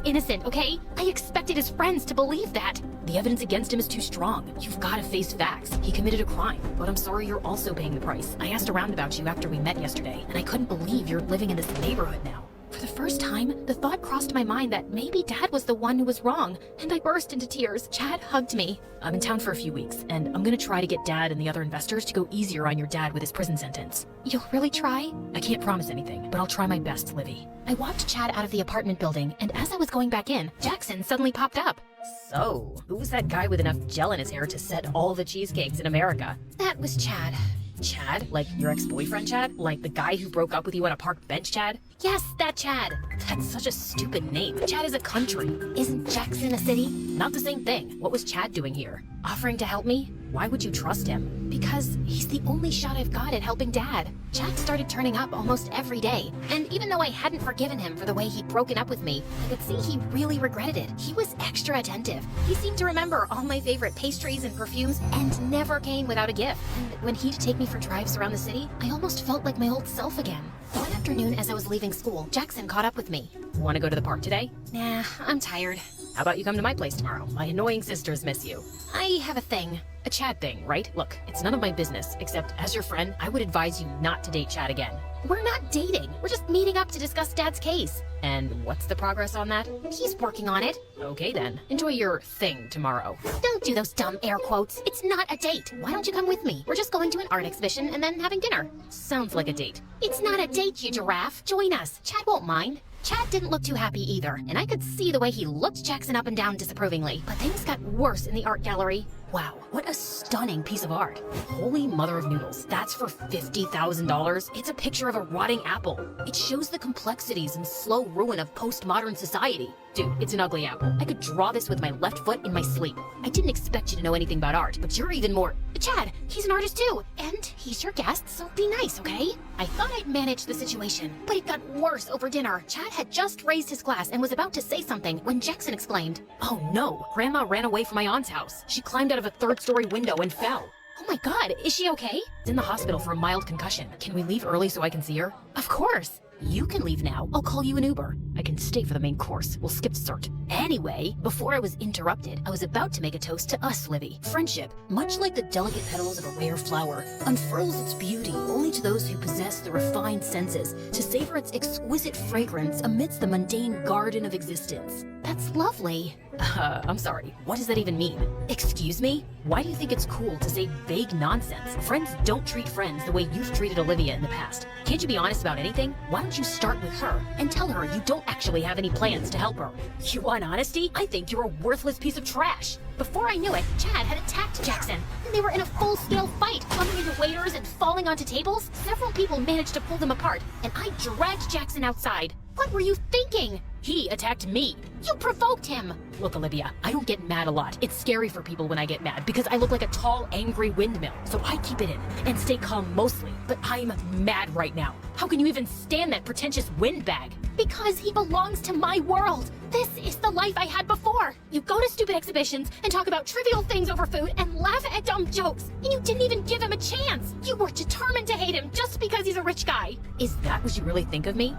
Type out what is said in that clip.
innocent, okay? I expected his friends to believe that. The evidence against him is too strong. You've got to face facts. He committed a crime, but I'm sorry you're also paying the price. I asked around about you after we met yesterday, and I couldn't believe you're living in this neighborhood now. For the first time, the thought crossed my mind that maybe Dad was the one who was wrong, and I burst into tears. Chad hugged me. I'm in town for a few weeks, and I'm gonna try to get Dad and the other investors to go easier on your dad with his prison sentence. You'll really try? I can't promise anything, but I'll try my best, Livy. I walked Chad out of the apartment building, and as I was going back in, Jackson suddenly popped up. So, who was that guy with enough gel in his hair to set all the cheesecakes in America? That was Chad. Chad? Like your ex-boyfriend Chad? Like the guy who broke up with you on a park bench Chad? Yes, that Chad. That's such a stupid name. Chad is a country. Isn't Jackson a city? Not the same thing. What was Chad doing here? Offering to help me? Why would you trust him? Because he's the only shot I've got at helping Dad. Chad started turning up almost every day. And even though I hadn't forgiven him for the way he'd broken up with me, I could see he really regretted it. He was extra attentive. He seemed to remember all my favorite pastries and perfumes and never came without a gift. And when he'd take me for drives around the city, I almost felt like my old self again. One afternoon as I was leaving school, Jackson caught up with me. Want to go to the park today? Nah, I'm tired. How about you come to my place tomorrow? My annoying sisters miss you. I have a thing. A Chad thing, right? Look, it's none of my business, except as your friend, I would advise you not to date Chad again. We're not dating. We're just meeting up to discuss Dad's case. And what's the progress on that? He's working on it. Okay then. Enjoy your thing tomorrow. Don't do those dumb air quotes. It's not a date. Why don't you come with me? We're just going to an art exhibition and then having dinner. Sounds like a date. It's not a date, you giraffe. Join us. Chad won't mind. Chad didn't look too happy either, and I could see the way he looked Jackson up and down disapprovingly. But things got worse in the art gallery. Wow, what a stunning piece of art. Holy mother of noodles, that's for $50,000? It's a picture of a rotting apple. It shows the complexities and slow ruin of postmodern society. Dude, it's an ugly apple. I could draw this with my left foot in my sleep. I didn't expect you to know anything about art, but you're even more— Chad, he's an artist too, and he's your guest, so be nice, okay? I thought I'd manage the situation, but it got worse over dinner. Chad had just raised his glass and was about to say something when Jackson exclaimed, "Oh no, Grandma ran away from my aunt's house. She climbed out of a third-story window and fell." Oh my god, is she okay? She's in the hospital for a mild concussion. Can we leave early so I can see her? Of course. You can leave now. I'll call you an Uber. I can stay for the main course. We'll skip dessert. Anyway, before I was interrupted, I was about to make a toast to us, Livy. Friendship, much like the delicate petals of a rare flower, unfurls its beauty only to those who possess the refined senses to savor its exquisite fragrance amidst the mundane garden of existence. That's lovely. I'm sorry. What does that even mean? Excuse me? Why do you think it's cool to say vague nonsense? Friends don't treat friends the way you've treated Olivia in the past. Can't you be honest about anything? Why don't you start with her and tell her you don't actually have any plans to help her? You want honesty? I think you're a worthless piece of trash. Before I knew it, Chad had attacked Jackson, and they were in a full-scale fight, bumping into waiters and falling onto tables. Several people managed to pull them apart, and I dragged Jackson outside. What were you thinking? He attacked me. You provoked him. Look, Olivia, I don't get mad a lot. It's scary for people when I get mad because I look like a tall, angry windmill. So I keep it in and stay calm mostly. But I'm mad right now. How can you even stand that pretentious windbag? Because he belongs to my world. This is the life I had before. You go to stupid exhibitions and talk about trivial things over food and laugh at dumb jokes. And you didn't even give him a chance. You were determined to hate him just because he's a rich guy. Is that what you really think of me?